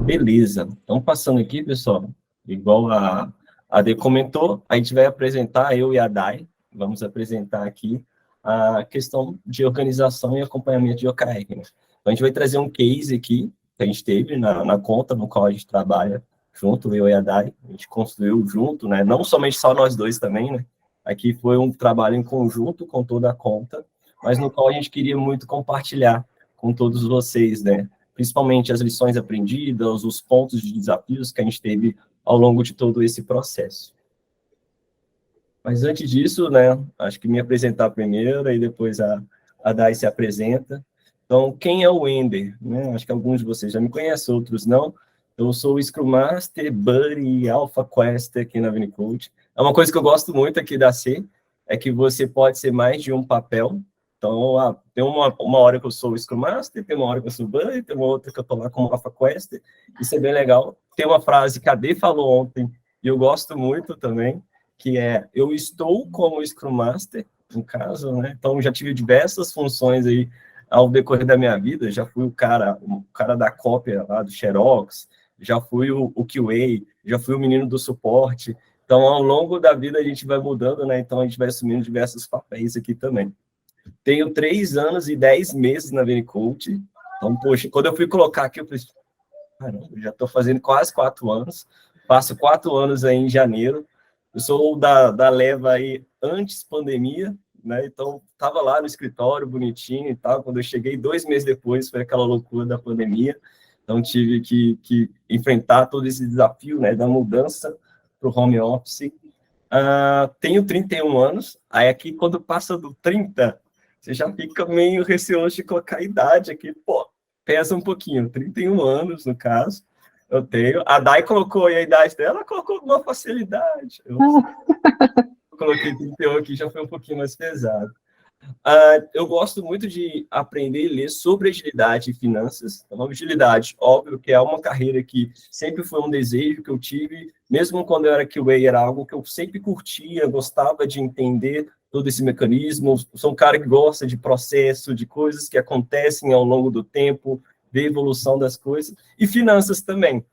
Beleza. Então, passando aqui, pessoal, igual a Dê comentou, a gente vai apresentar, eu e a Dai, vamos apresentar aqui a questão de organização e acompanhamento de OKR, né? Então, a gente vai trazer um case aqui, que a gente teve na conta no qual a gente trabalha junto, eu e a Dai, a gente construiu junto, né? Não somente só nós dois também, né? Aqui foi um trabalho em conjunto com toda a conta, mas no qual a gente queria muito compartilhar com todos vocês, né? Principalmente as lições aprendidas, os pontos de desafios que a gente teve ao longo de todo esse processo. Mas antes disso, né, acho que me apresentar primeiro, e depois a Dai se apresenta. Então, quem é o Ender? Né? Acho que alguns de vocês já me conhecem, outros não. Eu sou o Scrum Master, Buddy e Alpha Quest aqui na Vinicoach. É uma coisa que eu gosto muito aqui da C, é que você pode ser mais de um papel. Então, tem uma hora que eu sou o Scrum Master, tem uma hora que eu sou o Buddy, tem uma outra que eu estou lá como Alpha Quest. Isso é bem legal. Tem uma frase que a Dê falou ontem, e eu gosto muito também, que é, eu estou como Scrum Master, no caso, né? Então, já tive diversas funções aí ao decorrer da minha vida, já fui o cara da cópia lá do Xerox, já fui o QA, já fui o menino do suporte. Então, ao longo da vida, a gente vai mudando, né? Então, a gente vai assumindo diversos papéis aqui também. Tenho 3 anos e 10 meses na Vinicoach. Então, poxa, quando eu fui colocar aqui, eu falei, caramba, eu já estou fazendo quase 4 anos. Passo 4 anos aí em janeiro. Eu sou da leva aí antes pandemia, né? Então, estava lá no escritório, bonitinho e tal. Quando eu cheguei, 2 meses depois, foi aquela loucura da pandemia. Então, tive que enfrentar todo esse desafio, né, da mudança para o home office. Tenho 31 anos. Aí, aqui, quando passa do 30, você já fica meio receoso de colocar a idade aqui. Pô, pesa um pouquinho. 31 anos, no caso. Eu tenho. A Dai colocou aí a idade dela, ela colocou com uma facilidade. Eu coloquei 31 aqui, já foi um pouquinho mais pesado. Eu gosto muito de aprender e ler sobre agilidade e finanças. Então, agilidade, óbvio que é uma carreira que sempre foi um desejo que eu tive, mesmo quando eu era QA, era algo que eu sempre curtia, gostava de entender todo esse mecanismo. Sou um cara que gosta de processo, de coisas que acontecem ao longo do tempo, ver a evolução das coisas, e finanças também.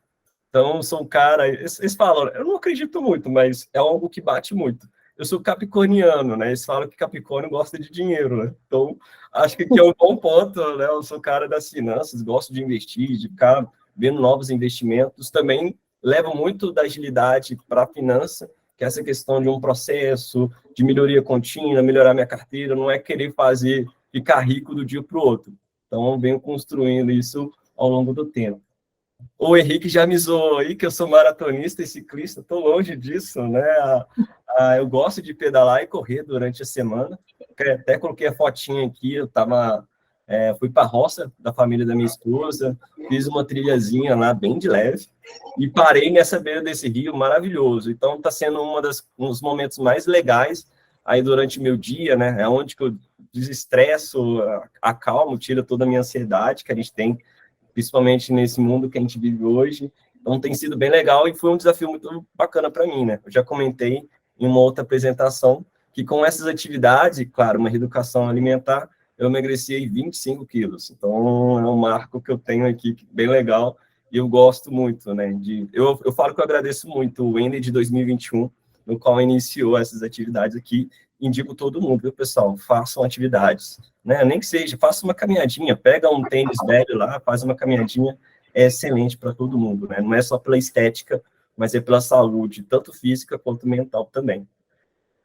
Então, sou um cara, eles falam, eu não acredito muito, mas é algo que bate muito. Eu sou capricorniano, né? Eles falam que Capricórnio gosta de dinheiro, né? Então, acho que aqui é um bom ponto, né? Eu sou cara das finanças, gosto de investir, de ficar vendo novos investimentos. Também levo muito da agilidade para a finança, que é essa questão de um processo, de melhoria contínua, melhorar minha carteira, não é querer ficar rico do dia para o outro. Então, eu venho construindo isso ao longo do tempo. O Henrique já me zoou aí, que eu sou maratonista e ciclista, estou longe disso, né? Eu gosto de pedalar e correr durante a semana. Até coloquei a fotinha aqui, fui para a roça da família da minha esposa, fiz uma trilhazinha lá, bem de leve, e parei nessa beira desse rio maravilhoso. Então, está sendo um dos momentos mais legais aí durante o meu dia, né? É onde que eu desestresso, acalmo, tira toda a minha ansiedade que a gente tem, principalmente nesse mundo que a gente vive hoje. Então, tem sido bem legal e foi um desafio muito bacana para mim, né? Eu já comentei em uma outra apresentação que com essas atividades, claro, uma reeducação alimentar, eu emagreci aí 25 quilos. Então, é um marco que eu tenho aqui bem legal e eu gosto muito, né? Eu falo que eu agradeço muito o Ender de 2021, no qual iniciou essas atividades aqui. Indico todo mundo, viu, pessoal? Façam atividades, né? Nem que seja, faça uma caminhadinha, pega um tênis velho lá, faz uma caminhadinha, é excelente para todo mundo, né? Não é só pela estética, mas é pela saúde, tanto física quanto mental também.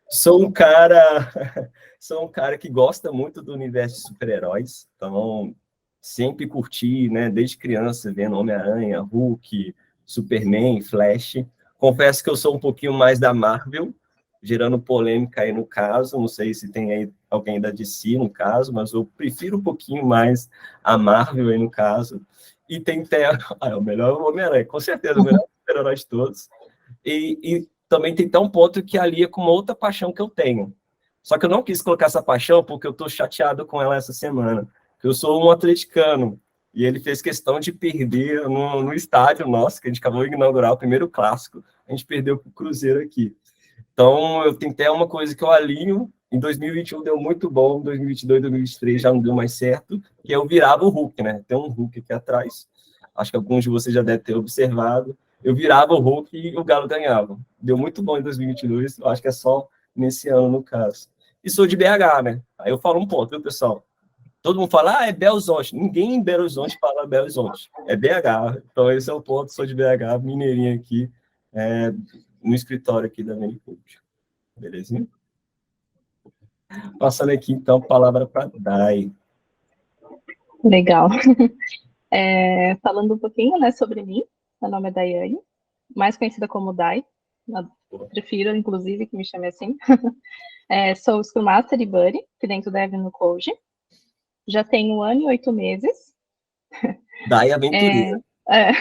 Sou um cara que gosta muito do universo de super-heróis, então sempre curti, né, desde criança, vendo Homem-Aranha, Hulk, Superman, Flash. Confesso que eu sou um pouquinho mais da Marvel, gerando polêmica aí no caso, não sei se tem aí alguém da DC no caso, mas eu prefiro um pouquinho mais a Marvel aí no caso. E tem até o melhor Homem-Aranha, com certeza, o melhor super-herói de todos. E também tem até um ponto que alia com uma outra paixão que eu tenho. Só que eu não quis colocar essa paixão porque eu estou chateado com ela essa semana. Eu sou um atleticano e ele fez questão de perder no estádio nosso, que a gente acabou de inaugurar o primeiro clássico, a gente perdeu para o Cruzeiro aqui. Então, eu tenho até uma coisa que eu alinho, em 2021 deu muito bom, em 2022, 2023 já não deu mais certo, que eu virava o Hulk, né? Tem um Hulk aqui atrás. acho que alguns de vocês já devem ter observado, eu virava o Hulk e o Galo ganhava. Deu muito bom em 2022, eu acho que é só nesse ano, no caso. E sou de BH, né? Aí eu falo um ponto, viu, pessoal? Todo mundo fala, é Belo Horizonte. Ninguém em Belo Horizonte fala Belo Horizonte. É BH. Então, esse é o ponto. Sou de BH, mineirinho aqui, no escritório aqui da Venicult. Belezinha? Passando aqui, então, a palavra para Dai. Legal. Falando um pouquinho, né, sobre mim, meu nome é Daiane, mais conhecida como Dai. Eu prefiro, inclusive, que me chame assim. Sou Scrum Master e Buddy, aqui dentro da Avenue Code. Já tenho 1 ano e 8 meses. Dai Aventureira. É,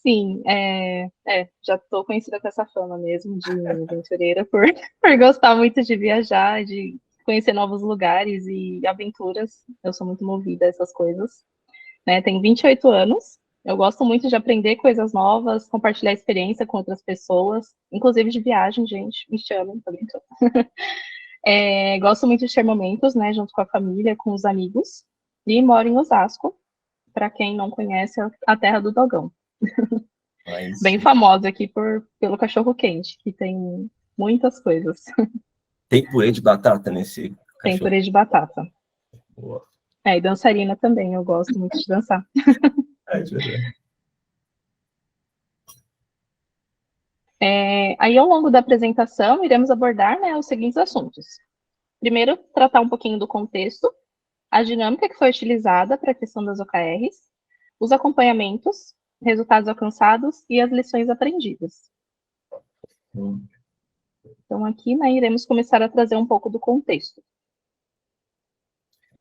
sim, já estou conhecida com essa fama mesmo de aventureira por gostar muito de viajar, de conhecer novos lugares e aventuras. Eu sou muito movida a essas coisas. Né? Tenho 28 anos. Eu gosto muito de aprender coisas novas, compartilhar experiência com outras pessoas, inclusive de viagem, gente. Me chamem, tô brincando. Gosto muito de ter momentos, né, junto com a família, com os amigos. E moro em Osasco, para quem não conhece, a terra do dogão. Bem famosa aqui pelo cachorro-quente, que tem muitas coisas. Tem purê de batata nesse cachorro? Tem purê de batata. Boa. E dançarina também, eu gosto muito de dançar. De verdade. Aí, ao longo da apresentação, iremos abordar, né, os seguintes assuntos. Primeiro, tratar um pouquinho do contexto, a dinâmica que foi utilizada para a questão das OKRs, os acompanhamentos, resultados alcançados e as lições aprendidas. Então, aqui, né, iremos começar a trazer um pouco do contexto.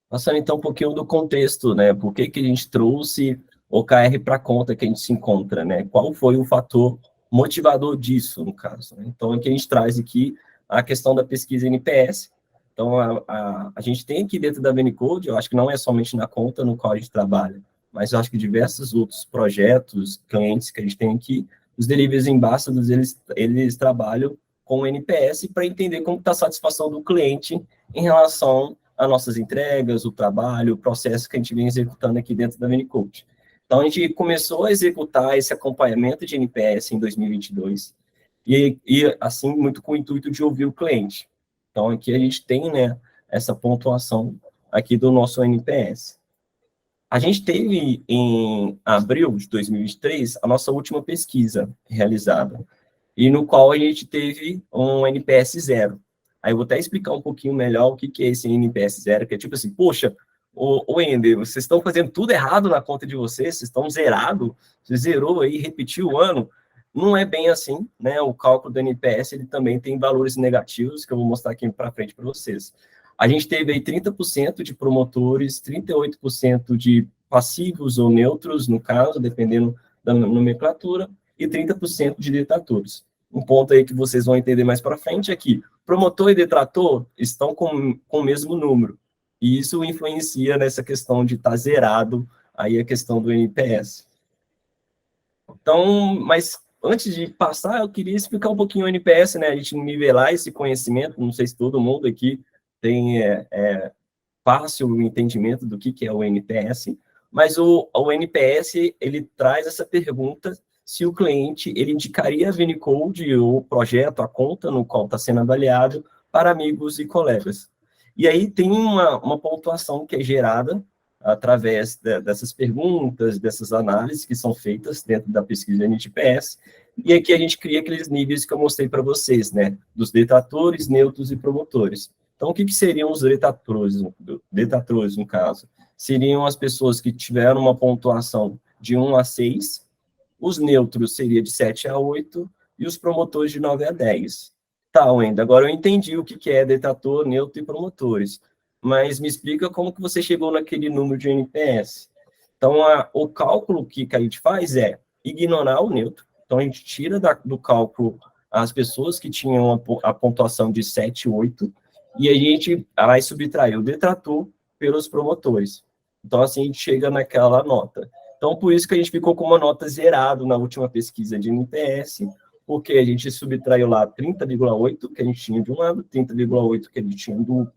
Passando, então, um pouquinho do contexto, né? Por que a gente trouxe OKR para a conta que a gente se encontra, né? Qual foi o fator motivador disso, no caso? Né? Então, aqui a gente traz aqui a questão da pesquisa NPS. Então, a gente tem aqui dentro da Venicode, eu acho que não é somente na conta no qual a gente trabalha, mas eu acho que diversos outros projetos, clientes que a gente tem aqui, os deliveries ambassadors, eles trabalham com o NPS para entender como está a satisfação do cliente em relação às nossas entregas, o trabalho, o processo que a gente vem executando aqui dentro da Venicode. Então, a gente começou a executar esse acompanhamento de NPS em 2022, e assim, muito com o intuito de ouvir o cliente. Então, aqui a gente tem, né, essa pontuação aqui do nosso NPS. A gente teve, em abril de 2023, a nossa última pesquisa realizada, e no qual a gente teve um NPS 0. Aí eu vou até explicar um pouquinho melhor o que é esse NPS 0, que é tipo assim, poxa, o Ender, vocês estão fazendo tudo errado na conta de vocês estão zerado, você zerou aí, repetiu o ano. Não é bem assim, né? O cálculo do NPS, ele também tem valores negativos, que eu vou mostrar aqui para frente para vocês. A gente teve aí 30% de promotores, 38% de passivos ou neutros, no caso, dependendo da nomenclatura, e 30% de detratores. Um ponto aí que vocês vão entender mais para frente é que promotor e detrator estão com o mesmo número, e isso influencia nessa questão de estar zerado aí a questão do NPS. Então, mas antes de passar, eu queria explicar um pouquinho o NPS, né? A gente nivelar esse conhecimento, não sei se todo mundo aqui tem fácil o entendimento do que é o NPS, mas o NPS, ele traz essa pergunta se o cliente, ele indicaria a Venicode, o projeto, a conta no qual está sendo avaliado, para amigos e colegas. E aí tem uma pontuação que é gerada através dessas perguntas, dessas análises que são feitas dentro da pesquisa NPS, e aqui a gente cria aqueles níveis que eu mostrei para vocês, né, dos detratores, neutros e promotores. Então, o que seriam os detratores, no caso? Seriam as pessoas que tiveram uma pontuação de 1 a 6, os neutros seria de 7 a 8, e os promotores de 9 a 10. Tá, Wenda, agora eu entendi o que é detrator, neutro e promotores, mas me explica como que você chegou naquele número de NPS. Então, o cálculo que a gente faz é ignorar o neutro, então a gente tira do cálculo as pessoas que tinham a pontuação de 7 e 8, e a gente vai subtrair o detrator pelos promotores. Então, assim, a gente chega naquela nota. Então, por isso que a gente ficou com uma nota zerada na última pesquisa de NPS, porque a gente subtraiu lá 30,8 que a gente tinha de um lado, 30,8 que a gente tinha do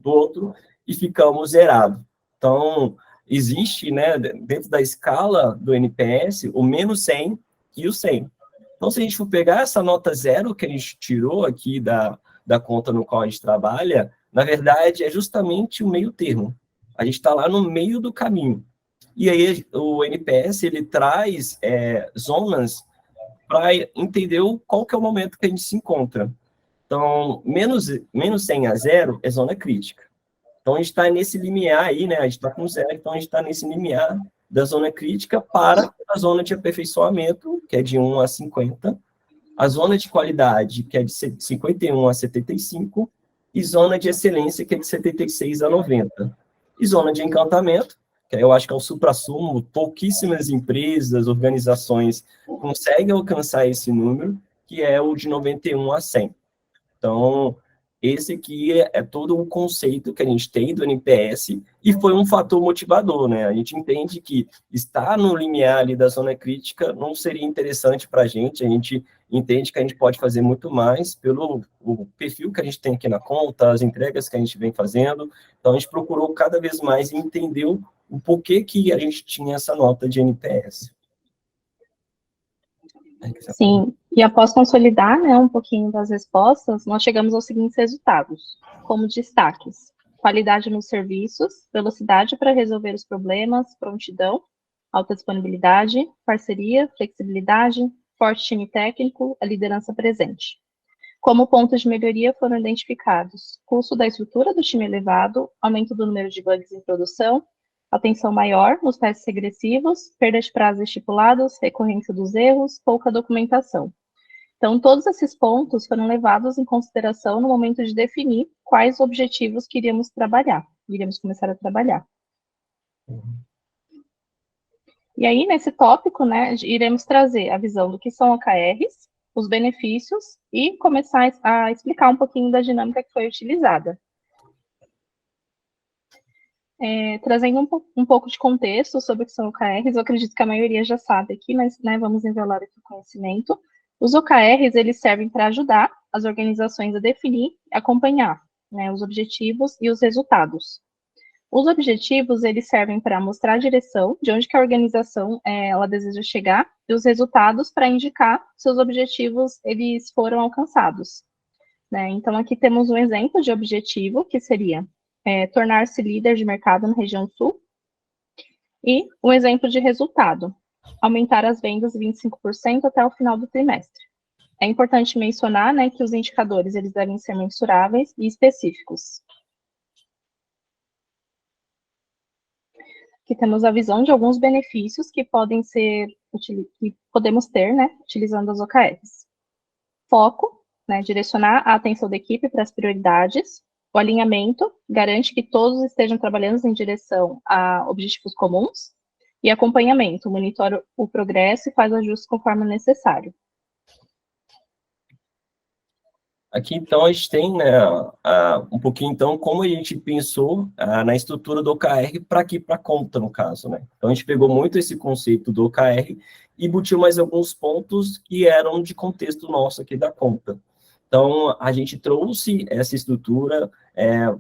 outro, e ficamos zerados. Então, existe, né, dentro da escala do NPS, o menos 100 e o 100. Então, se a gente for pegar essa nota 0 que a gente tirou aqui da conta no qual a gente trabalha, na verdade, é justamente o meio termo. A gente está lá no meio do caminho. E aí, o NPS, ele traz zonas para entender qual que é o momento que a gente se encontra. Então, menos 100 a 0 é zona crítica. Então, a gente está nesse limiar aí, né? A gente está com 0, então a gente está nesse limiar da zona crítica para a zona de aperfeiçoamento, que é de 1 a 50, a zona de qualidade, que é de 51 a 75, e zona de excelência, que é de 76 a 90. E zona de encantamento, que eu acho que é o suprassumo, pouquíssimas empresas, organizações conseguem alcançar esse número, que é o de 91 a 100. Então, esse aqui é todo o conceito que a gente tem do NPS e foi um fator motivador, né? A gente entende que estar no limiar ali da zona crítica não seria interessante para a gente entende que a gente pode fazer muito mais pelo o perfil que a gente tem aqui na conta, as entregas que a gente vem fazendo, então a gente procurou cada vez mais entender o porquê que a gente tinha essa nota de NPS. Sim, e após consolidar, né, um pouquinho das respostas, nós chegamos aos seguintes resultados, como destaques: qualidade nos serviços, velocidade para resolver os problemas, prontidão, alta disponibilidade, parceria, flexibilidade, forte time técnico, a liderança presente. Como pontos de melhoria foram identificados: custo da estrutura do time elevado, aumento do número de bugs em produção, atenção maior nos testes regressivos, perda de prazos estipulados, recorrência dos erros, pouca documentação. Então, todos esses pontos foram levados em consideração no momento de definir quais objetivos que iríamos começar a trabalhar. E aí, nesse tópico, né, iremos trazer a visão do que são OKRs, os benefícios e começar a explicar um pouquinho da dinâmica que foi utilizada. Trazendo um pouco de contexto sobre o que são OKRs, eu acredito que a maioria já sabe aqui, mas né, vamos nivelar aqui o conhecimento. Os OKRs, eles servem para ajudar as organizações a definir e acompanhar, né, os objetivos e os resultados. Os objetivos, eles servem para mostrar a direção de onde que a organização ela deseja chegar e os resultados para indicar se os objetivos eles foram alcançados. Né? Então, aqui temos um exemplo de objetivo, que seria tornar-se líder de mercado na região sul, e um exemplo de resultado, aumentar as vendas 25% até o final do trimestre. É importante mencionar, né, que os indicadores eles devem ser mensuráveis e específicos. Aqui temos a visão de alguns benefícios que podemos ter, né, utilizando as OKRs. Foco, né, direcionar a atenção da equipe para as prioridades. O alinhamento garante que todos estejam trabalhando em direção a objetivos comuns. E acompanhamento, monitora o progresso e faz ajustes conforme necessário. Aqui, então, a gente tem, né, um pouquinho, então, como a gente pensou na estrutura do OKR para aqui, para a conta, no caso, né? Então, a gente pegou muito esse conceito do OKR e embutiu mais alguns pontos que eram de contexto nosso aqui da conta. Então, a gente trouxe essa estrutura,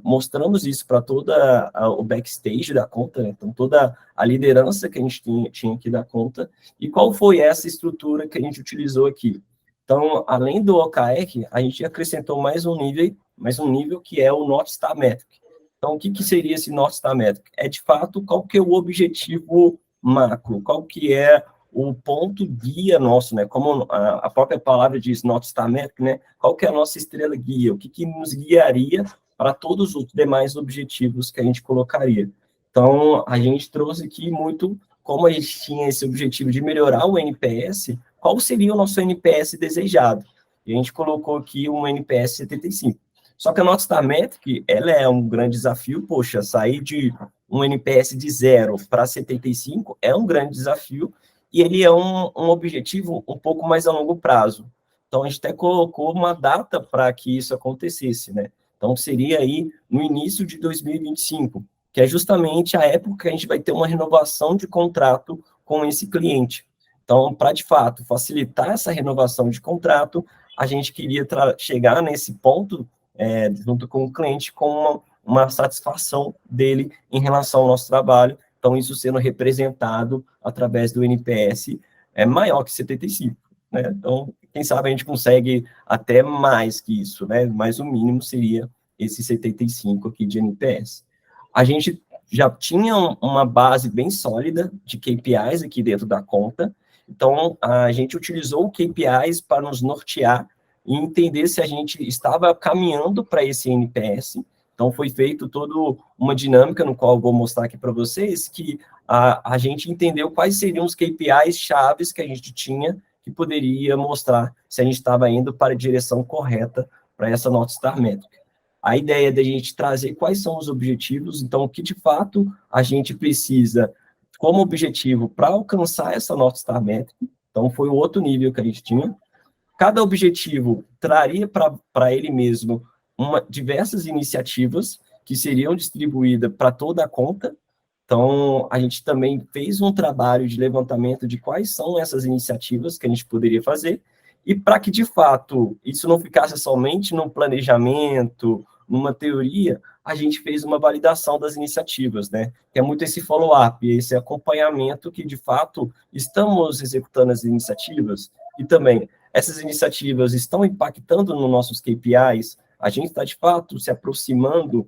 mostramos isso para toda o backstage da conta, né? Então, toda a liderança que a gente tinha aqui da conta, e qual foi essa estrutura que a gente utilizou aqui. Então, além do OKR, a gente acrescentou mais um nível que é o North Star Metric. Então, o que seria esse North Star Metric? É, de fato, qual que é o objetivo macro, qual que é o ponto guia nosso, né? Como a própria palavra diz, North Star Metric, né? Qual que é a nossa estrela guia? O que nos guiaria para todos os demais objetivos que a gente colocaria? Então, a gente trouxe aqui muito, como a gente tinha esse objetivo de melhorar o NPS, qual seria o nosso NPS desejado? E a gente colocou aqui um NPS 75. Só que a North Star Metric, ela é um grande desafio, poxa, sair de um NPS de 0 para 75 é um grande desafio, e ele é um objetivo um pouco mais a longo prazo. Então, a gente até colocou uma data para que isso acontecesse, né? Então, seria aí no início de 2025, que é justamente a época que a gente vai ter uma renovação de contrato com esse cliente. Então, para, de fato, facilitar essa renovação de contrato, a gente queria chegar nesse ponto, junto com o cliente, com uma satisfação dele em relação ao nosso trabalho, Então, isso sendo representado através do NPS é maior que 75, né? Então, quem sabe a gente consegue até mais que isso, né? Mas o mínimo seria esse 75 aqui de NPS. A gente já tinha uma base bem sólida de KPIs aqui dentro da conta, então a gente utilizou o KPIs para nos nortear e entender se a gente estava caminhando para esse NPS. Então foi feito toda uma dinâmica, no qual eu vou mostrar aqui para vocês, que a gente entendeu quais seriam os KPIs chaves que a gente tinha, que poderia mostrar se a gente estava indo para a direção correta para essa North Star métrica. A ideia é da gente trazer quais são os objetivos, então, o que de fato a gente precisa como objetivo para alcançar essa North Star métrica. Então, foi o outro nível que a gente tinha. Cada objetivo traria para ele mesmo diversas iniciativas que seriam distribuídas para toda a conta. Então, a gente também fez um trabalho de levantamento de quais são essas iniciativas que a gente poderia fazer, e para que, de fato, isso não ficasse somente no planejamento, numa teoria, a gente fez uma validação das iniciativas, né? Que é muito esse follow-up, esse acompanhamento que, de fato, estamos executando as iniciativas, e também essas iniciativas estão impactando nos nossos KPIs, a gente está, de fato, se aproximando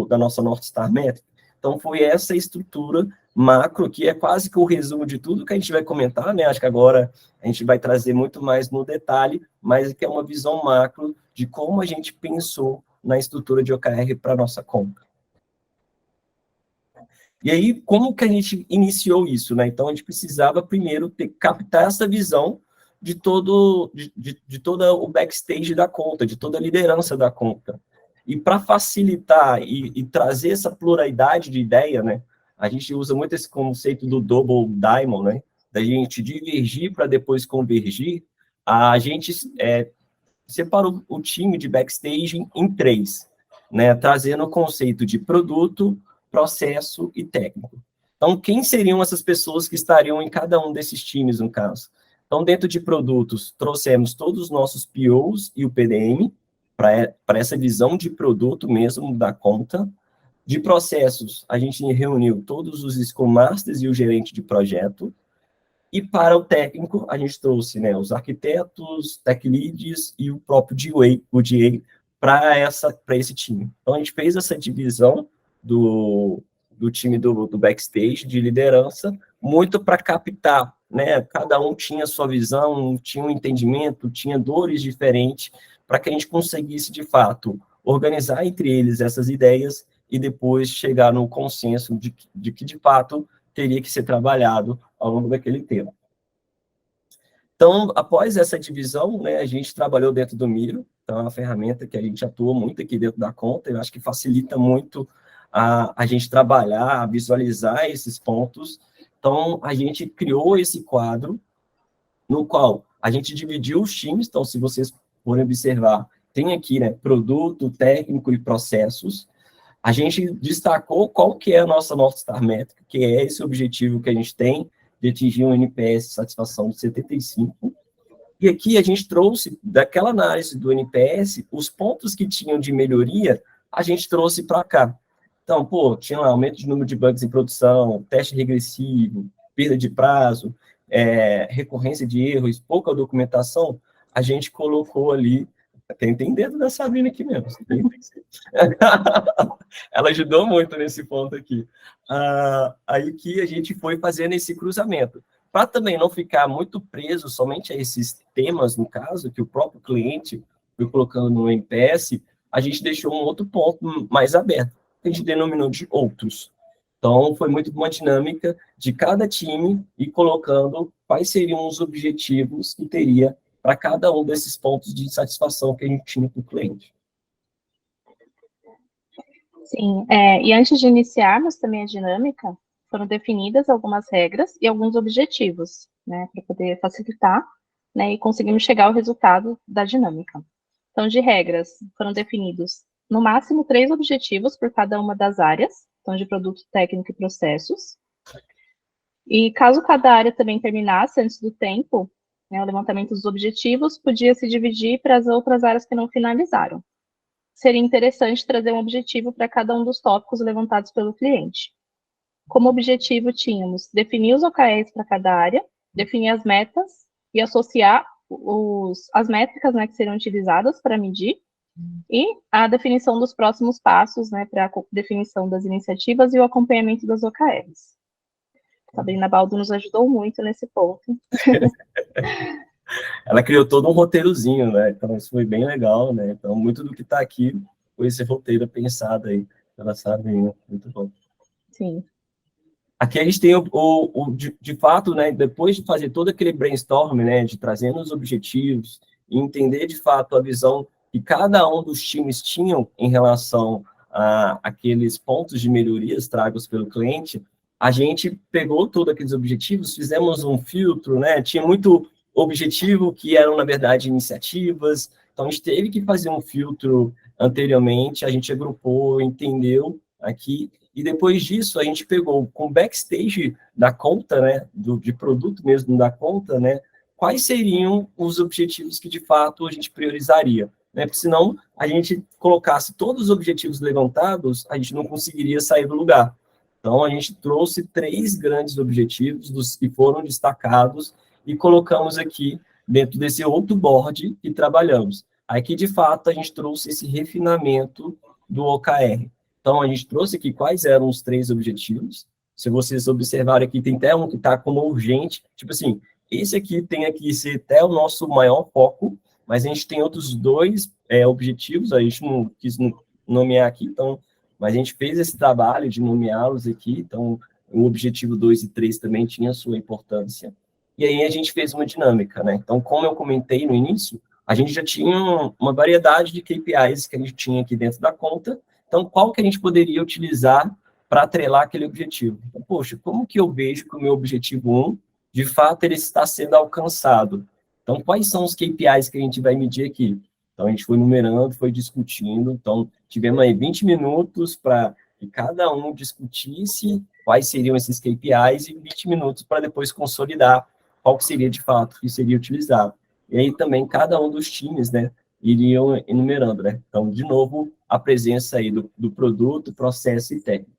da nossa North Star Métrica. Então, foi essa estrutura macro, que é quase que o resumo de tudo que a gente vai comentar, né? Acho que agora a gente vai trazer muito mais no detalhe, mas que é uma visão macro de como a gente pensou na estrutura de OKR para a nossa conta. E aí, como que a gente iniciou isso, né? Então, a gente precisava primeiro captar essa visão de todo o backstage da conta, de toda a liderança da conta. E para facilitar e trazer essa pluralidade de ideia, né? A gente usa muito esse conceito do Double Diamond, né? Da gente divergir para depois convergir. A gente separou o time de backstage em três, né? Trazendo o conceito de produto, processo e técnico. Então, quem seriam essas pessoas que estariam em cada um desses times, no caso? Então, dentro de produtos, trouxemos todos os nossos POs e o PDM, para essa visão de produto mesmo da conta. De processos, a gente reuniu todos os Scrum Masters e o gerente de projeto. E para o técnico, a gente trouxe, né, os arquitetos, tech leads e o próprio GA, o GA para esse time. Então, a gente fez essa divisão do time do backstage, de liderança, muito para captar, né, cada um tinha sua visão, tinha um entendimento, tinha dores diferentes, para que a gente conseguisse, de fato, organizar entre eles essas ideias e depois chegar no consenso de que, de fato, teria que ser trabalhado ao longo daquele tempo. Então, após essa divisão, né, a gente trabalhou dentro do Miro, então é uma ferramenta que a gente atua muito aqui dentro da conta, eu acho que facilita muito a gente trabalhar, visualizar esses pontos. Então, a gente criou esse quadro, no qual a gente dividiu os times, então, se vocês forem observar, tem aqui, né, produto, técnico e processos. A gente destacou qual que é a nossa North Star métrica, que é esse objetivo que a gente tem de atingir um NPS satisfação de 75. E aqui a gente trouxe, daquela análise do NPS, os pontos que tinham de melhoria, a gente trouxe para cá. Então, tinha lá aumento de número de bugs em produção, teste regressivo, perda de prazo, recorrência de erros, pouca documentação, a gente colocou ali. Tem dedo da Sabrina aqui mesmo. Ela ajudou muito nesse ponto aqui. Aí que a gente foi fazendo esse cruzamento. Para também não ficar muito preso somente a esses temas, no caso, que o próprio cliente foi colocando no NPS, a gente deixou um outro ponto mais aberto, que a gente denominou de outros. Então, foi muito uma dinâmica de cada time e colocando quais seriam os objetivos que teria para cada um desses pontos de satisfação que a gente tinha com o cliente. Sim, e antes de iniciarmos também a dinâmica, foram definidas algumas regras e alguns objetivos, né, para poder facilitar, né, e conseguimos chegar ao resultado da dinâmica. Então, de regras, foram definidos, no máximo, 3 objetivos por cada uma das áreas, então, de produto, técnico e processos. E caso cada área também terminasse antes do tempo, né, o levantamento dos objetivos podia se dividir para as outras áreas que não finalizaram. Seria interessante trazer um objetivo para cada um dos tópicos levantados pelo cliente. como objetivo tínhamos definir os OKRs para cada área, definir as metas e associar as métricas, né, que serão utilizadas para medir, e a definição dos próximos passos, né, para a definição das iniciativas e o acompanhamento das OKRs. A Sabrina Baldo nos ajudou muito nesse ponto. Ela criou todo um roteirozinho, né? Então, isso foi bem legal, né? Então, muito do que está aqui foi esse roteiro pensado aí pela Sabrina. Muito bom. Sim. Aqui a gente tem de fato, né, depois de fazer todo aquele brainstorm, né, de trazendo os objetivos e entender de fato a visão que cada um dos times tinham em relação a aqueles pontos de melhorias tragos pelo cliente, a gente pegou todos aqueles objetivos, fizemos um filtro, né, tinha muito objetivo que eram, na verdade, iniciativas, então a gente teve que fazer um filtro anteriormente, a gente agrupou, entendeu aqui, e depois disso, a gente pegou com o backstage da conta, né, de produto mesmo da conta, né, quais seriam os objetivos que, de fato, a gente priorizaria, né, porque senão a gente colocasse todos os objetivos levantados, a gente não conseguiria sair do lugar. Então, a gente trouxe 3 grandes objetivos, dos que foram destacados, e colocamos aqui dentro desse outro board que trabalhamos. Aqui, de fato, a gente trouxe esse refinamento do OKR. Então, a gente trouxe aqui quais eram os 3 objetivos. Se vocês observarem aqui, tem até um que está como urgente. Tipo assim, esse aqui tem aqui ser até o nosso maior foco, mas a gente tem outros 2 objetivos, a gente não quis nomear aqui, então, mas a gente fez esse trabalho de nomeá-los aqui, então, o objetivo 2 e 3 também tinha sua importância. E aí a gente fez uma dinâmica, né? Então, como eu comentei no início, a gente já tinha uma variedade de KPIs que a gente tinha aqui dentro da conta. Então, qual que a gente poderia utilizar para atrelar aquele objetivo? Então, poxa, como que eu vejo que o meu objetivo 1, de fato, ele está sendo alcançado? Então, quais são os KPIs que a gente vai medir aqui? Então, a gente foi numerando, foi discutindo. Então, tivemos aí 20 minutos para que cada um discutisse quais seriam esses KPIs e 20 minutos para depois consolidar qual que seria, de fato, que seria utilizado. E aí também cada um dos times, né, iriam enumerando, né? Então, de novo, a presença aí do produto, processo e técnico.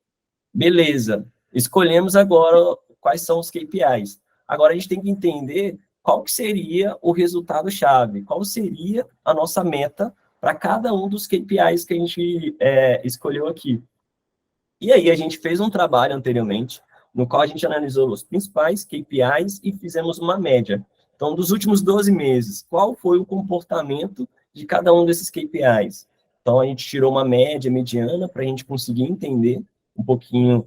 Beleza, escolhemos agora quais são os KPIs. Agora a gente tem que entender qual que seria o resultado-chave, qual seria a nossa meta para cada um dos KPIs que a gente escolheu aqui. E aí a gente fez um trabalho anteriormente, no qual a gente analisou os principais KPIs e fizemos uma média. Então, dos últimos 12 meses, qual foi o comportamento de cada um desses KPIs? Então, a gente tirou uma média mediana para a gente conseguir entender um pouquinho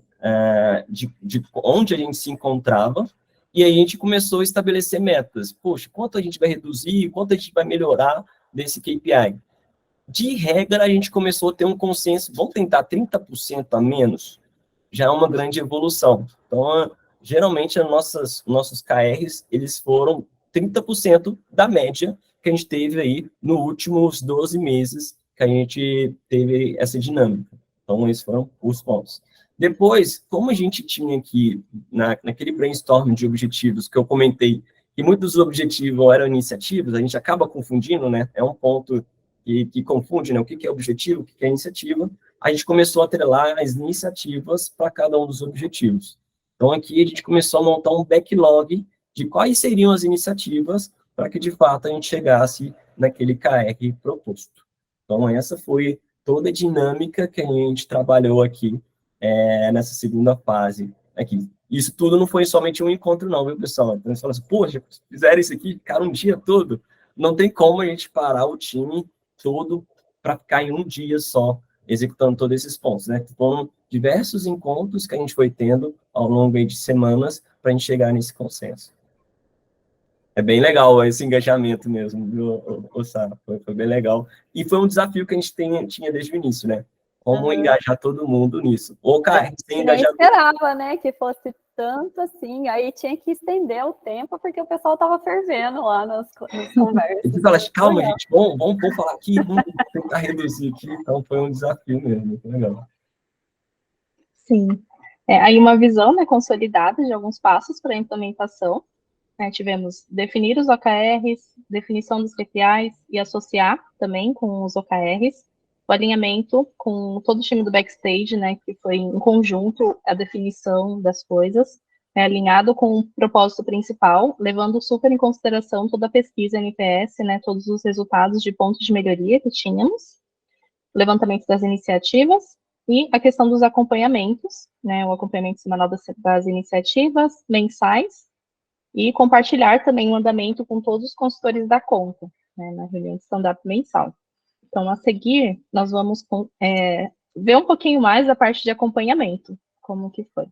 de onde a gente se encontrava, e aí a gente começou a estabelecer metas. Poxa, quanto a gente vai reduzir, quanto a gente vai melhorar desse KPI? De regra, a gente começou a ter um consenso, vamos tentar 30% a menos, já é uma grande evolução. Então, geralmente, nossos KRs, eles foram 30% da média que a gente teve aí nos últimos 12 meses que a gente teve essa dinâmica. Então, esses foram os pontos. Depois, como a gente tinha aqui, naquele brainstorm de objetivos que eu comentei, que muitos dos objetivos eram iniciativas, a gente acaba confundindo, né? É um ponto que confunde, né? O que é objetivo, o que é iniciativa. A gente começou a atrelar as iniciativas para cada um dos objetivos. Então, aqui a gente começou a montar um backlog de quais seriam as iniciativas para que, de fato, a gente chegasse naquele KR proposto. Então, essa foi toda a dinâmica que a gente trabalhou aqui nessa segunda fase aqui. Isso tudo não foi somente um encontro, não, viu, pessoal? Então, você fala assim, poxa, fizeram isso aqui, ficaram um dia todo. Não tem como a gente parar o time todo para ficar em um dia só executando todos esses pontos, né? Foram diversos encontros que a gente foi tendo ao longo de semanas para a gente chegar nesse consenso. É bem legal esse engajamento mesmo, viu, Sara? Foi bem legal. E foi um desafio que a gente tinha desde o início, né? Como engajar todo mundo nisso. Ou, cara, sem engajamento. Esperava, né, que fosse tanto assim, aí tinha que estender o tempo, porque o pessoal estava fervendo lá nas conversas. Você fala, calma, gente, vamos falar aqui, vamos tentar reduzir aqui. Então, foi um desafio mesmo, muito legal. Sim. Aí uma visão, né, consolidada de alguns passos para a implementação. Tivemos definir os OKRs, definição dos KPIs e associar também com os OKRs. o alinhamento com todo o time do backstage, né, que foi em conjunto a definição das coisas, alinhado com o propósito principal, levando super em consideração toda a pesquisa NPS, né, todos os resultados de pontos de melhoria que tínhamos, levantamento das iniciativas e a questão dos acompanhamentos, né, o acompanhamento semanal das iniciativas, mensais, e compartilhar também o andamento com todos os consultores da conta, né, na reunião de stand-up mensal. Então, a seguir, nós vamos ver um pouquinho mais da parte de acompanhamento, como que foi.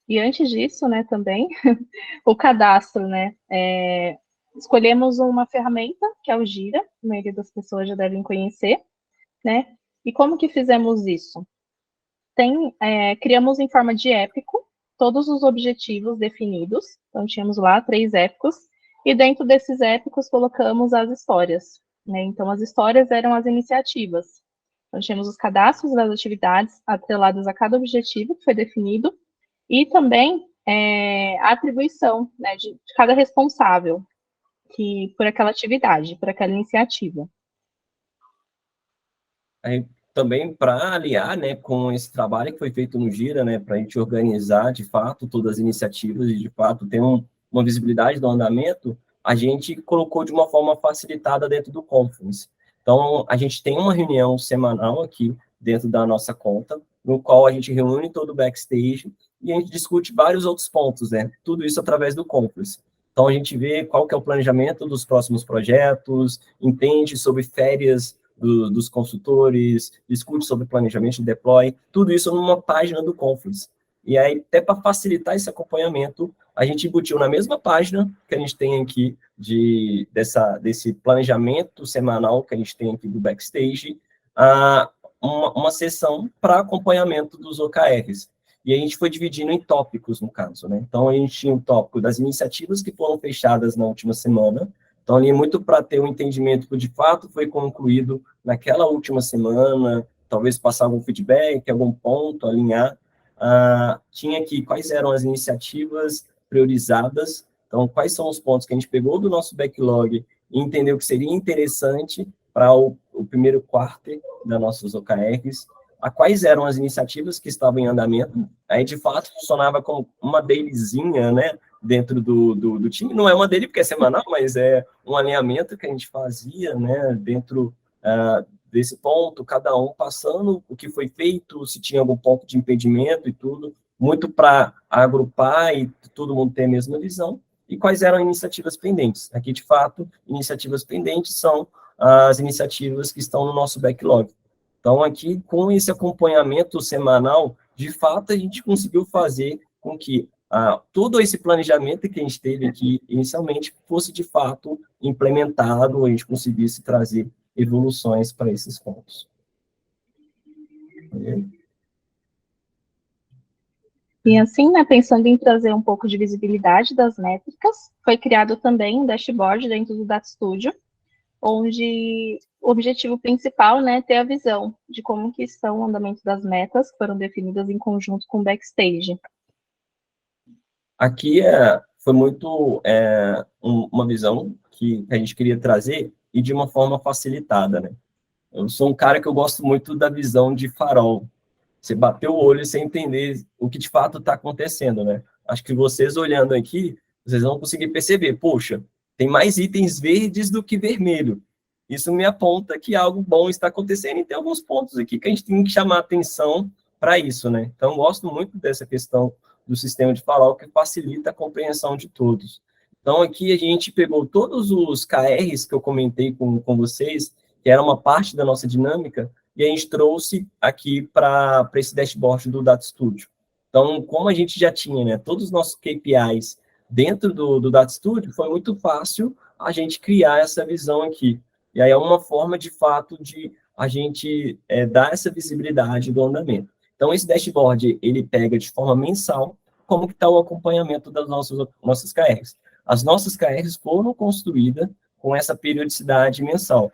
E antes disso, né, também, o cadastro, né, escolhemos uma ferramenta, que é o Gira, a maioria das pessoas já devem conhecer, né, e como que fizemos isso? Criamos em forma de épico, todos os objetivos definidos, então tínhamos lá 3 épicos, e dentro desses épicos colocamos as histórias, né? Então as histórias eram as iniciativas. Então tínhamos os cadastros das atividades atreladas a cada objetivo que foi definido, e também a atribuição, né, de cada responsável por aquela atividade, por aquela iniciativa. Aí, também para aliar, né, com esse trabalho que foi feito no Gira, né, para a gente organizar, de fato, todas as iniciativas e, de fato, ter uma visibilidade do andamento, a gente colocou de uma forma facilitada dentro do Confluence. Então, a gente tem uma reunião semanal aqui dentro da nossa conta, no qual a gente reúne todo o backstage e a gente discute vários outros pontos, né, tudo isso através do Confluence. Então, a gente vê qual que é o planejamento dos próximos projetos, entende sobre férias dos consultores, discute sobre planejamento de deploy, tudo isso numa página do Confluence. E aí, até para facilitar esse acompanhamento, a gente embutiu na mesma página que a gente tem aqui desse planejamento semanal que a gente tem aqui do Backstage, uma sessão para acompanhamento dos OKRs. E a gente foi dividindo em tópicos, no caso, né? Então, a gente tinha um tópico das iniciativas que foram fechadas na última semana. Então, ali, muito para ter um entendimento que, de fato, foi concluído naquela última semana, talvez passar algum feedback, algum ponto, alinhar. Tinha aqui quais eram as iniciativas priorizadas, então, quais são os pontos que a gente pegou do nosso backlog e entendeu que seria interessante para o primeiro quarto das nossas OKRs, quais eram as iniciativas que estavam em andamento. Aí, de fato, funcionava como uma dailyzinha, né, dentro do time. Não é uma daily porque é semanal, mas é um alinhamento que a gente fazia, né, dentro desse ponto, cada um passando o que foi feito, se tinha algum ponto de impedimento e tudo, muito para agrupar e todo mundo ter a mesma visão, e quais eram as iniciativas pendentes. Aqui, de fato, iniciativas pendentes são as iniciativas que estão no nosso backlog. Então, aqui, com esse acompanhamento semanal, de fato, a gente conseguiu fazer com que todo esse planejamento que a gente teve aqui inicialmente fosse, de fato, implementado, a gente conseguisse trazer evoluções para esses pontos. E assim, né, pensando em trazer um pouco de visibilidade das métricas, foi criado também um dashboard dentro do Data Studio, onde o objetivo principal, né, é ter a visão de como que estão o andamento das metas que foram definidas em conjunto com o Backstage. Aqui foi muito uma visão que a gente queria trazer e de uma forma facilitada, né? Eu sou um cara que eu gosto muito da visão de farol. Você bater o olho sem entender o que de fato está acontecendo, né? Acho que vocês olhando aqui, vocês vão conseguir perceber, poxa, tem mais itens verdes do que vermelho. Isso me aponta que algo bom está acontecendo e tem alguns pontos aqui que a gente tem que chamar atenção para isso, né? Então, eu gosto muito dessa questão do sistema de farol que facilita a compreensão de todos. Então, aqui a gente pegou todos os KRs que eu comentei com vocês, que era uma parte da nossa dinâmica, e a gente trouxe aqui para esse dashboard do Data Studio. Então, como a gente já tinha, né, todos os nossos KPIs dentro do Data Studio, foi muito fácil a gente criar essa visão aqui. E aí é uma forma, de fato, de a gente dar essa visibilidade do andamento. Então, esse dashboard, ele pega de forma mensal como que está o acompanhamento das nossas KRs. As nossas KRs foram construídas com essa periodicidade mensal.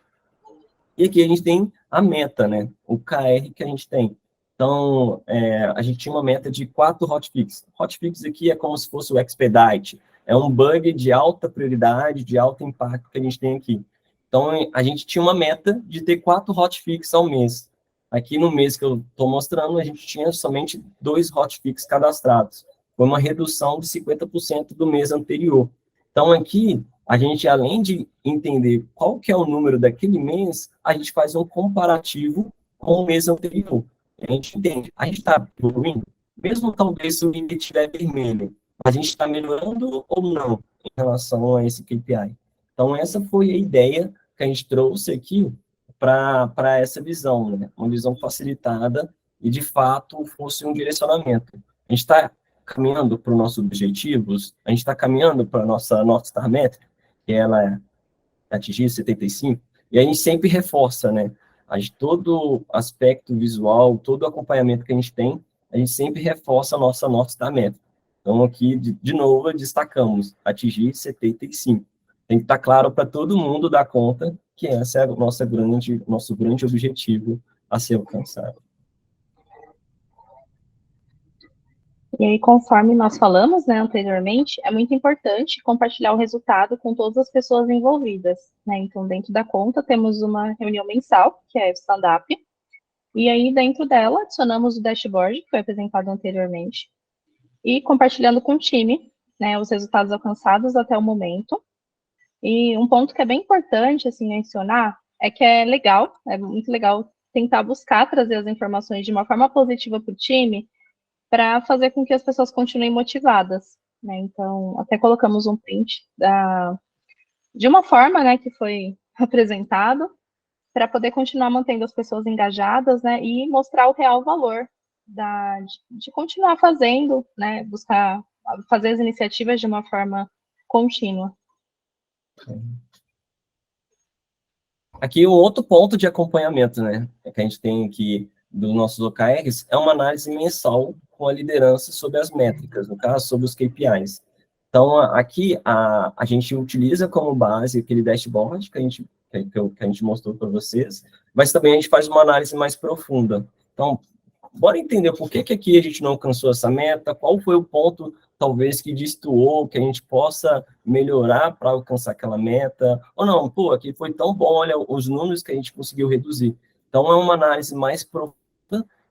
E aqui a gente tem a meta, né? O KR que a gente tem. Então, a gente tinha uma meta de 4 hotfixes. Hotfix aqui é como se fosse o expedite. É um bug de alta prioridade, de alto impacto que a gente tem aqui. Então, a gente tinha uma meta de ter 4 hotfix ao mês. Aqui no mês que eu estou mostrando, a gente tinha somente 2 hotfix cadastrados. Foi uma redução de 50% do mês anterior. Então, aqui, a gente, além de entender qual que é o número daquele mês, a gente faz um comparativo com o mês anterior. A gente entende, a gente está evoluindo, mesmo talvez se o índice estiver vermelho, a gente está melhorando ou não em relação a esse KPI. Então, essa foi a ideia que a gente trouxe aqui para essa visão, né? Uma visão facilitada e, de fato, fosse um direcionamento. A gente está caminhando para os nossos objetivos, a gente está caminhando para a nossa North Star Metric, que ela é atingir 75, e a gente sempre reforça, né? Todo aspecto visual, todo acompanhamento que a gente tem, a gente sempre reforça a nossa North Star Metric. Então, aqui, de novo, destacamos atingir 75. Tem que estar claro para todo mundo dar conta que esse é o nosso grande objetivo a ser alcançado. E aí, conforme nós falamos, né, anteriormente, é muito importante compartilhar o resultado com todas as pessoas envolvidas, né? Então, dentro da conta, temos uma reunião mensal, que é o stand-up, e aí, dentro dela, adicionamos o dashboard, que foi apresentado anteriormente, e compartilhando com o time, né, os resultados alcançados até o momento. E um ponto que é bem importante, assim, mencionar, é que é legal, é muito legal tentar buscar trazer as informações de uma forma positiva para o time, para fazer com que as pessoas continuem motivadas, né? Então, até colocamos um print de uma forma, né, que foi apresentado, para poder continuar mantendo as pessoas engajadas, né, e mostrar o real valor de continuar fazendo, né, buscar fazer as iniciativas de uma forma contínua. Aqui, um outro ponto de acompanhamento, né, que a gente tem aqui dos nossos OKRs, é uma análise mensal com a liderança sobre as métricas, no caso, sobre os KPIs. Então, aqui, a gente utiliza como base aquele dashboard que a gente mostrou para vocês, mas também a gente faz uma análise mais profunda. Então, bora entender por que aqui a gente não alcançou essa meta, qual foi o ponto, talvez, que destoou, que a gente possa melhorar para alcançar aquela meta, ou não, pô, aqui foi tão bom, olha os números que a gente conseguiu reduzir. Então, é uma análise mais profunda,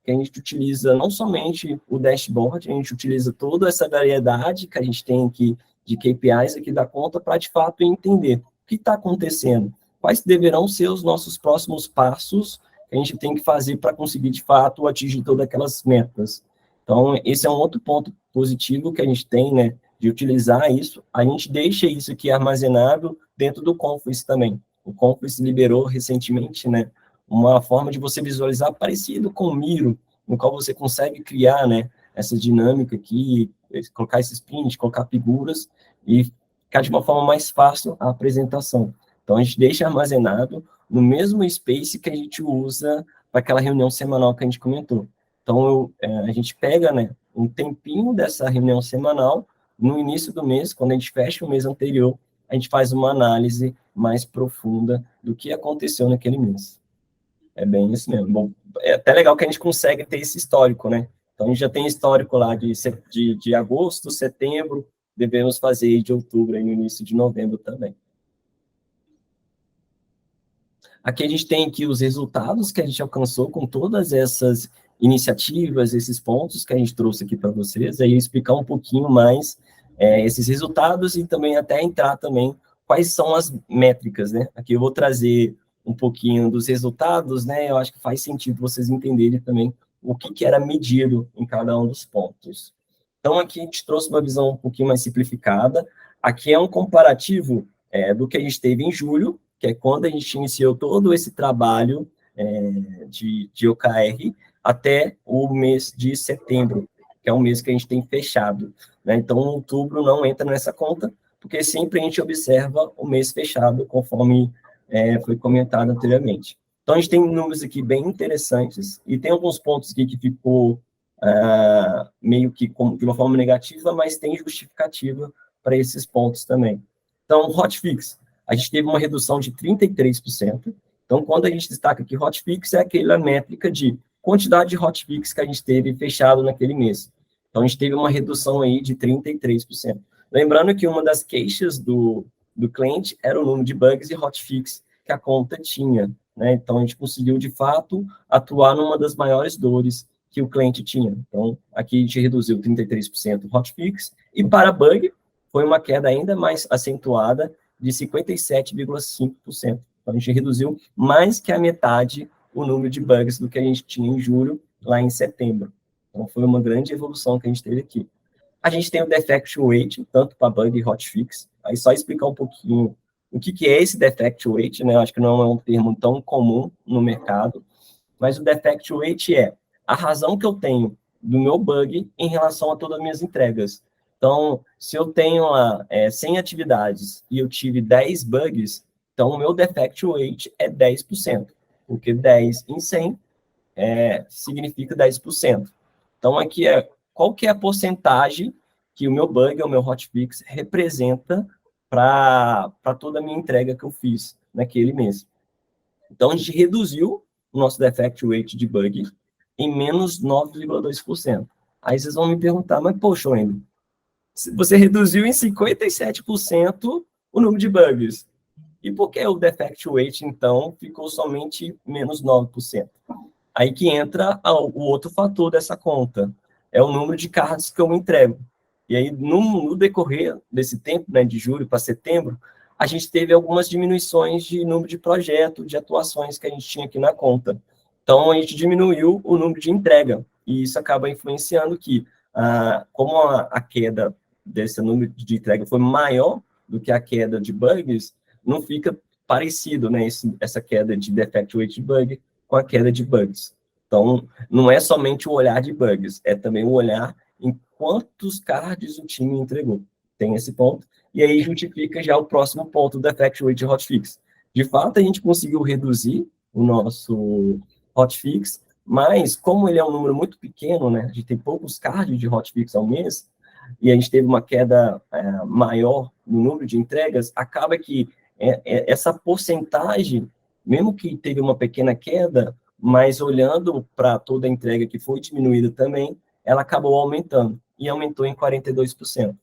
que a gente utiliza não somente o dashboard, a gente utiliza toda essa variedade que a gente tem aqui de KPIs aqui da conta para, de fato, entender o que está acontecendo, quais deverão ser os nossos próximos passos que a gente tem que fazer para conseguir, de fato, atingir todas aquelas metas. Então, esse é um outro ponto positivo que a gente tem, né, de utilizar isso. A gente deixa isso aqui armazenado dentro do Confluence também. O Confluence liberou recentemente, né, uma forma de você visualizar parecido com o Miro, no qual você consegue criar, né, essa dinâmica aqui, colocar esses prints, colocar figuras e ficar de uma forma mais fácil a apresentação. Então, a gente deixa armazenado no mesmo space que a gente usa para aquela reunião semanal que a gente comentou. Então, a gente pega, né, um tempinho dessa reunião semanal, no início do mês, quando a gente fecha o mês anterior, a gente faz uma análise mais profunda do que aconteceu naquele mês. É bem isso mesmo. Bom, é até legal que a gente consegue ter esse histórico, né? Então, a gente já tem histórico lá de agosto, setembro, devemos fazer de outubro e no início de novembro também. Aqui a gente tem aqui os resultados que a gente alcançou com todas essas iniciativas, esses pontos que a gente trouxe aqui para vocês, aí explicar um pouquinho mais esses resultados e também até entrar também quais são as métricas, né? Aqui eu vou trazer um pouquinho dos resultados, né? Eu acho que faz sentido vocês entenderem também o que era medido em cada um dos pontos. Então, aqui a gente trouxe uma visão um pouquinho mais simplificada. Aqui é um comparativo do que a gente teve em julho, que é quando a gente iniciou todo esse trabalho de OKR, até o mês de setembro, que é o mês que a gente tem fechado, né? Então, outubro não entra nessa conta, porque sempre a gente observa o mês fechado, conforme foi comentado anteriormente. Então, a gente tem números aqui bem interessantes, e tem alguns pontos aqui que ficou meio que de uma forma negativa, mas tem justificativa para esses pontos também. Então, hotfix, a gente teve uma redução de 33%. Então, quando a gente destaca aqui hotfix, é aquela métrica de quantidade de hotfix que a gente teve fechado naquele mês. Então, a gente teve uma redução aí de 33%. Lembrando que uma das queixas do cliente era o número de bugs e hotfix que a conta tinha, né? Então, a gente conseguiu, de fato, atuar numa das maiores dores que o cliente tinha. Então, aqui a gente reduziu 33% hotfix, e para bug, foi uma queda ainda mais acentuada de 57,5%. Então, a gente reduziu mais que a metade o número de bugs do que a gente tinha em julho, lá em setembro. Então, foi uma grande evolução que a gente teve aqui. A gente tem o defect rate, tanto para bug e hotfix. Aí só explicar um pouquinho o que é esse defect rate, né? Eu acho que não é um termo tão comum no mercado, mas o defect rate é a razão que eu tenho do meu bug em relação a todas as minhas entregas. Então, se eu tenho lá 100 atividades e eu tive 10 bugs, então o meu defect rate é 10%, porque 10 em 100 significa 10%. Então, aqui qual que é a porcentagem que o meu bug, o meu hotfix, representa para toda a minha entrega que eu fiz naquele mês. Então, a gente reduziu o nosso defect rate de bug em menos 9,2%. Aí vocês vão me perguntar, mas poxa, Wendel, você reduziu em 57% o número de bugs. E por que o defect rate, então, ficou somente menos 9%? Aí que entra o outro fator dessa conta, é o número de cards que eu entrego. E aí, no decorrer desse tempo, né, de julho para setembro, a gente teve algumas diminuições de número de projetos, de atuações que a gente tinha aqui na conta. Então, a gente diminuiu o número de entrega, e isso acaba influenciando que, como a queda desse número de entrega foi maior do que a queda de bugs, não fica parecido, né, essa queda de defect rate de bug com a queda de bugs. Então, não é somente o olhar de bugs, é também o olhar em quantos cards o time entregou. Tem esse ponto. E aí justifica já o próximo ponto do defect rate de hotfix. De fato, a gente conseguiu reduzir o nosso hotfix, mas como ele é um número muito pequeno, né, a gente tem poucos cards de hotfix ao mês, e a gente teve uma queda maior no número de entregas, acaba que essa porcentagem, mesmo que teve uma pequena queda, mas olhando para toda a entrega que foi diminuída também, ela acabou aumentando, e aumentou em 42%.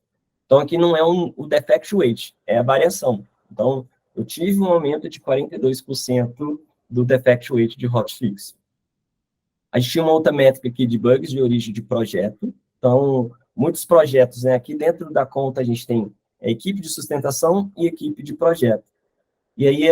Então, aqui não é o defect rate, é a variação. Então, eu tive um aumento de 42% do defect rate de hotfix. A gente tinha uma outra métrica aqui de bugs de origem de projeto. Então, muitos projetos, né? Aqui dentro da conta a gente tem a equipe de sustentação e equipe de projeto. E aí,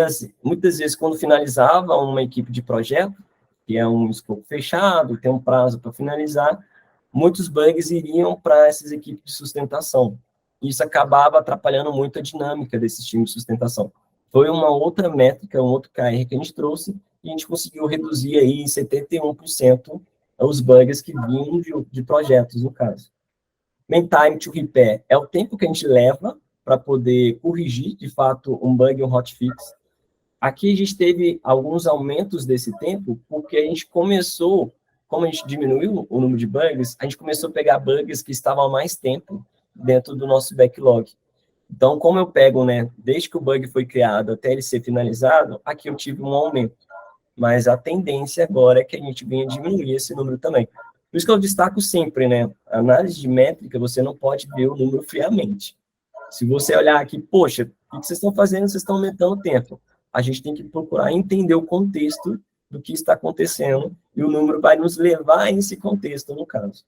muitas vezes, quando finalizava uma equipe de projeto, que é um escopo fechado, tem um prazo para finalizar, muitos bugs iriam para essas equipes de sustentação. Isso acabava atrapalhando muito a dinâmica desses times de sustentação. Foi uma outra métrica, um outro KR que a gente trouxe, e a gente conseguiu reduzir aí em 71% os bugs que vinham de projetos, no caso. Main time to repair é o tempo que a gente leva para poder corrigir, de fato, um bug ou um hotfix. Aqui a gente teve alguns aumentos desse tempo, porque a gente começou, como a gente diminuiu o número de bugs, a gente começou a pegar bugs que estavam há mais tempo dentro do nosso backlog. Então, como eu pego, né, desde que o bug foi criado até ele ser finalizado, aqui eu tive um aumento. Mas a tendência agora é que a gente venha diminuir esse número também. Por isso que eu destaco sempre, né, a análise de métrica, você não pode ver o número friamente. Se você olhar aqui, poxa, o que vocês estão fazendo? Vocês estão aumentando o tempo. A gente tem que procurar entender o contexto do que está acontecendo, e o número vai nos levar a esse contexto, no caso.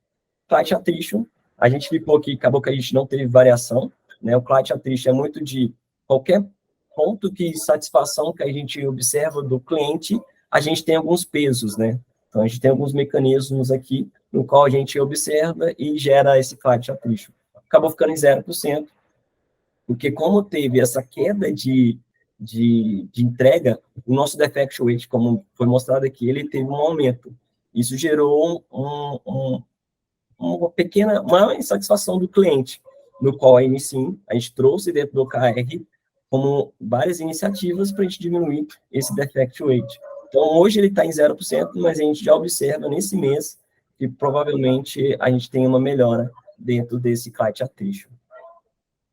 Client attrition, a gente ficou aqui, acabou que a gente não teve variação, né? O client attrition é muito de qualquer ponto de satisfação que a gente observa do cliente, a gente tem alguns pesos, né? Então, a gente tem alguns mecanismos aqui, no qual a gente observa e gera esse client attrition. Acabou ficando em 0%, porque como teve essa queda de entrega, o nosso defect rate, como foi mostrado aqui, ele teve um aumento. Isso gerou uma insatisfação do cliente, no qual aí sim, a gente trouxe dentro do OKR como várias iniciativas para a gente diminuir esse defect rate. Então, hoje ele está em 0%, mas a gente já observa nesse mês que provavelmente a gente tem uma melhora dentro desse client attrition.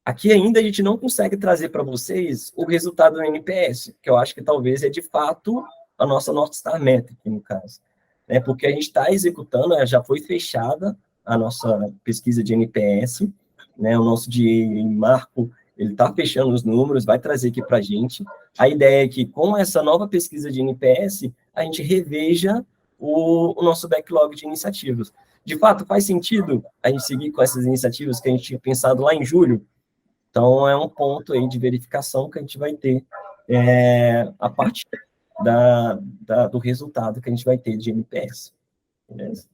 Aqui ainda a gente não consegue trazer para vocês o resultado do NPS, que eu acho que talvez é de fato a nossa North Star Metric, no caso. Né? Porque a gente está executando, já foi fechada a nossa pesquisa de NPS, né? O nosso DA em marco, ele está fechando os números, vai trazer aqui para a gente. A ideia é que, com essa nova pesquisa de NPS, a gente reveja o nosso backlog de iniciativas. De fato, faz sentido a gente seguir com essas iniciativas que a gente tinha pensado lá em julho? Então, é um ponto aí de verificação que a gente vai ter a partir do resultado que a gente vai ter de NPS. Beleza?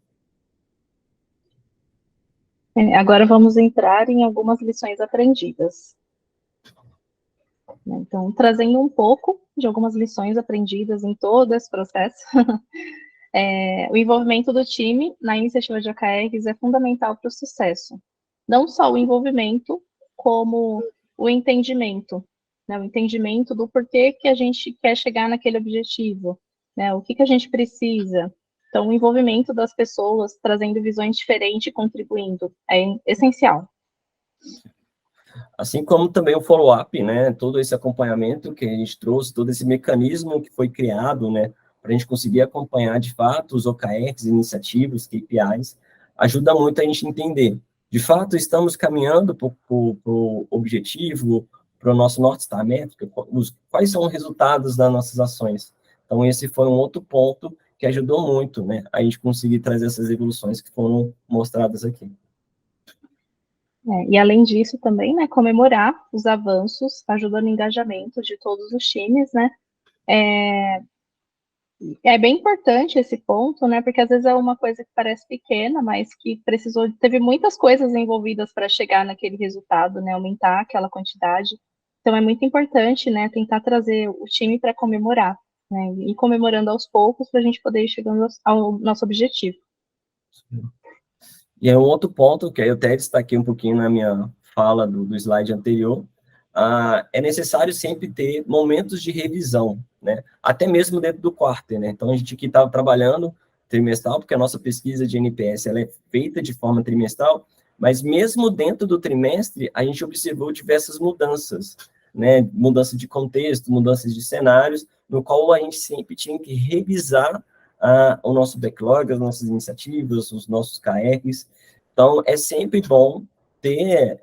Agora vamos entrar em algumas lições aprendidas. Então, trazendo um pouco de algumas lições aprendidas em todo esse processo. O envolvimento do time na iniciativa de OKRs é fundamental para o sucesso. Não só o envolvimento, como o entendimento. Né? O entendimento do porquê que a gente quer chegar naquele objetivo. Né? O que a gente precisa. Então, o envolvimento das pessoas, trazendo visões diferentes e contribuindo, é essencial. Assim como também o follow-up, né, todo esse acompanhamento que a gente trouxe, todo esse mecanismo que foi criado, né, para a gente conseguir acompanhar de fato os OKRs, iniciativas, KPIs, ajuda muito a gente entender. De fato, estamos caminhando para o objetivo, para o nosso North Star métrica, quais são os resultados das nossas ações. Então, esse foi um outro ponto que ajudou muito, né, a gente conseguir trazer essas evoluções que foram mostradas aqui. E além disso também, né, comemorar os avanços, ajudando o engajamento de todos os times, né, é bem importante esse ponto, né, porque às vezes é uma coisa que parece pequena, mas que teve muitas coisas envolvidas para chegar naquele resultado, né, aumentar aquela quantidade. Então é muito importante, né, tentar trazer o time para comemorar, né, e comemorando aos poucos para a gente poder ir chegando ao nosso objetivo. E é um outro ponto que eu até destaquei um pouquinho na minha fala do slide anterior, é necessário sempre ter momentos de revisão, né? Até mesmo dentro do quarter, né? Então, a gente aqui estava trabalhando trimestral, porque a nossa pesquisa de NPS ela é feita de forma trimestral, mas mesmo dentro do trimestre, a gente observou diversas mudanças, né? Mudança de contexto, mudanças de cenários, no qual a gente sempre tinha que revisar o nosso backlog, as nossas iniciativas, os nossos KRs. Então, é sempre bom ter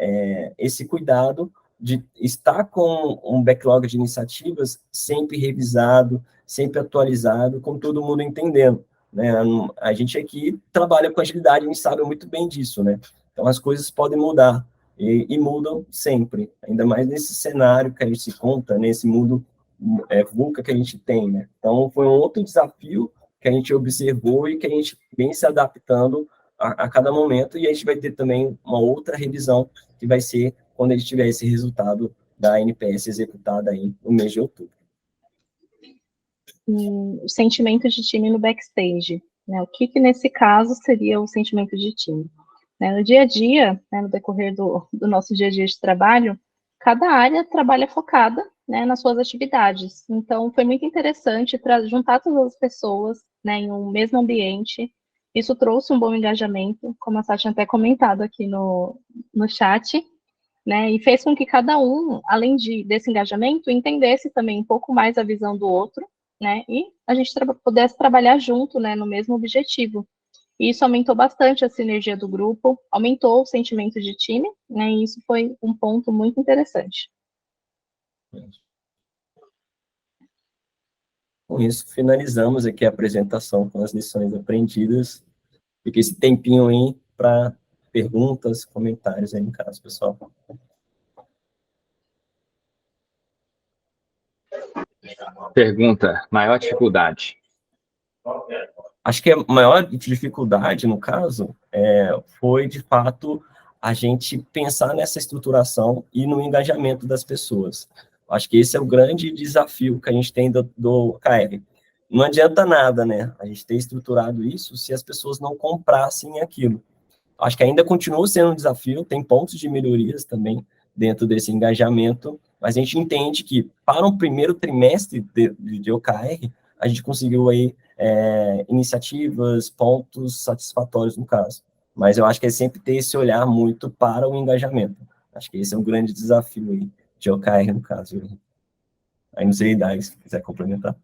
esse cuidado de estar com um backlog de iniciativas sempre revisado, sempre atualizado, com todo mundo entendendo. Né? A gente aqui trabalha com agilidade, a gente sabe muito bem disso, né? Então, as coisas podem mudar, e mudam sempre, ainda mais nesse cenário que a gente se conta, nesse mundo VUCA que a gente tem, né? Então, foi um outro desafio que a gente observou e que a gente vem se adaptando a cada momento, e a gente vai ter também uma outra revisão, que vai ser quando a gente tiver esse resultado da NPS executada aí no mês de outubro. O sentimento de time no backstage, né? O que nesse caso seria o sentimento de time? Né? No dia a dia, né, no decorrer do nosso dia a dia de trabalho, cada área trabalha focada, né, nas suas atividades. Então, foi muito interessante juntar todas as pessoas, né, em um mesmo ambiente. Isso trouxe um bom engajamento, como a Sá tinha até comentado aqui no chat, né, e fez com que cada um, além desse engajamento, entendesse também um pouco mais a visão do outro, né, e a gente pudesse trabalhar junto, né, no mesmo objetivo. E isso aumentou bastante a sinergia do grupo, aumentou o sentimento de time, né, e isso foi um ponto muito interessante. Com isso, finalizamos aqui a apresentação com as lições aprendidas. Fica esse tempinho aí para perguntas, comentários aí no caso, pessoal. Pergunta, maior dificuldade? Acho que a maior dificuldade, no caso, foi, de fato, a gente pensar nessa estruturação e no engajamento das pessoas. Acho que esse é o grande desafio que a gente tem do KR. Não adianta nada, né, a gente ter estruturado isso se as pessoas não comprassem aquilo. Acho que ainda continua sendo um desafio, tem pontos de melhorias também dentro desse engajamento, mas a gente entende que, para um primeiro trimestre de OKR, a gente conseguiu aí iniciativas, pontos satisfatórios no caso. Mas eu acho que é sempre ter esse olhar muito para o engajamento. Acho que esse é um grande desafio aí de OKR no caso. Aí não sei, Dai, se quiser complementar.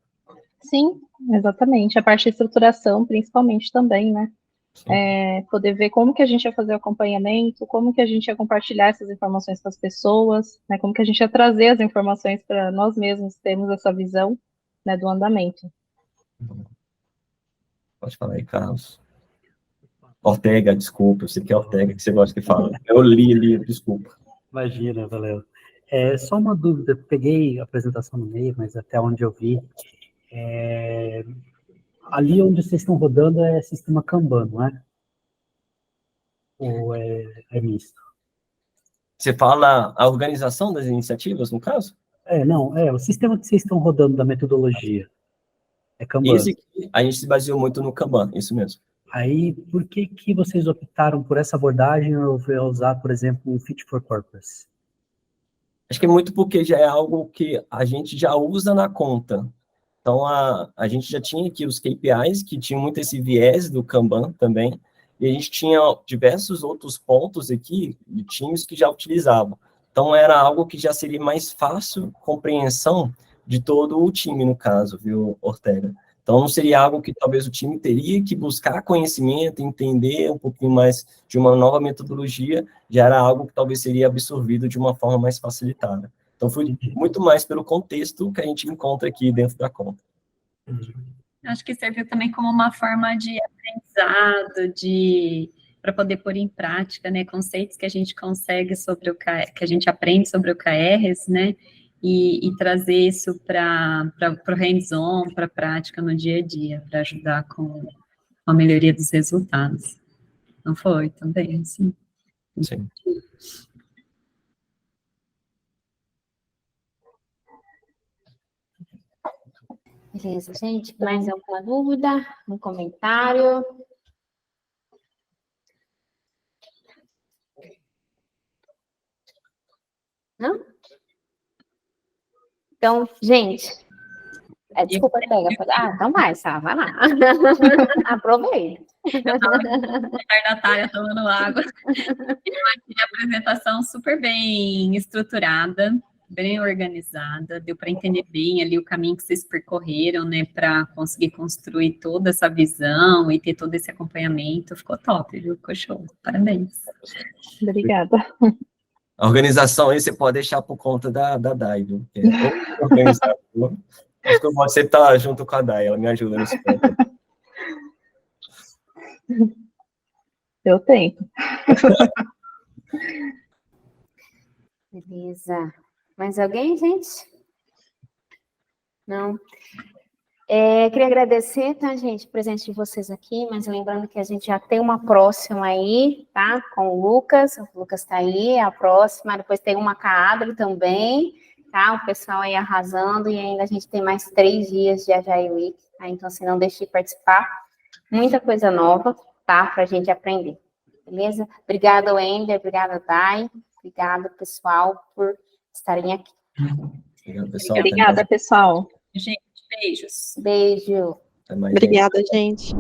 Sim, exatamente. A parte de estruturação, principalmente também, né? poder ver como que a gente ia fazer o acompanhamento, como que a gente ia compartilhar essas informações com as pessoas, né, como que a gente ia trazer as informações para nós mesmos termos essa visão, né, do andamento. Pode falar aí, Carlos. Ortega, desculpa, eu sei que é Ortega que você gosta que fala. Eu li, desculpa. Imagina, valeu. Só uma dúvida, peguei a apresentação no meio, mas até onde eu vi, ali onde vocês estão rodando é sistema Kanban, não é? Ou é misto? Você fala a organização das iniciativas, no caso? Não, o sistema que vocês estão rodando da metodologia é Kanban. Esse aqui, a gente se baseou muito no Kanban, isso mesmo. Aí, por que vocês optaram por essa abordagem ou usar, por exemplo, um Fit for Purpose? Acho que é muito porque já é algo que a gente já usa na conta. Então, a gente já tinha aqui os KPIs, que tinham muito esse viés do Kanban também, e a gente tinha diversos outros pontos aqui de times que já utilizavam. Então, era algo que já seria mais fácil compreensão de todo o time, no caso, viu, Ortega? Então, não seria algo que talvez o time teria que buscar conhecimento, entender um pouquinho mais de uma nova metodologia, já era algo que talvez seria absorvido de uma forma mais facilitada. Então, foi muito mais pelo contexto que a gente encontra aqui dentro da conta. Acho que serviu também como uma forma de aprendizado, para poder pôr em prática, né, conceitos que a gente consegue sobre o KR, que a gente aprende sobre o KRs, né, e trazer isso para o hands-on, para a prática no dia a dia, para ajudar com a melhoria dos resultados. Não foi também, assim? Sim. Beleza, gente. Mais alguma dúvida? Um comentário? Não? Então, gente, desculpa, pega. Então vai, Sá, vai lá. Aproveita. Eu estava retardatária tomando água. E a apresentação super bem estruturada, bem organizada, deu para entender bem ali o caminho que vocês percorreram, né, para conseguir construir toda essa visão e ter todo esse acompanhamento. Ficou top, viu? Ficou show. Parabéns. Obrigada. A organização aí você pode deixar por conta da Dai, viu? Acho que eu vou sempre estar junto com a Dai, ela me ajuda nesse ponto. Eu tenho. Beleza. Mais alguém, gente? Não? Queria agradecer, tá, gente, o presente de vocês aqui, mas lembrando que a gente já tem uma próxima aí, tá? Com o Lucas está aí, é a próxima, depois tem uma com a Adri também, tá? O pessoal aí arrasando, e ainda a gente tem mais 3 dias de Agile Week, tá? Então, assim, não deixe de participar, muita coisa nova, tá? Pra gente aprender, beleza? Obrigada, Wender, obrigada, Dai, obrigada, pessoal, por estarem aqui. Obrigado, pessoal. Obrigada, pessoal. Gente, beijos. Beijo. Até mais, Obrigada, gente.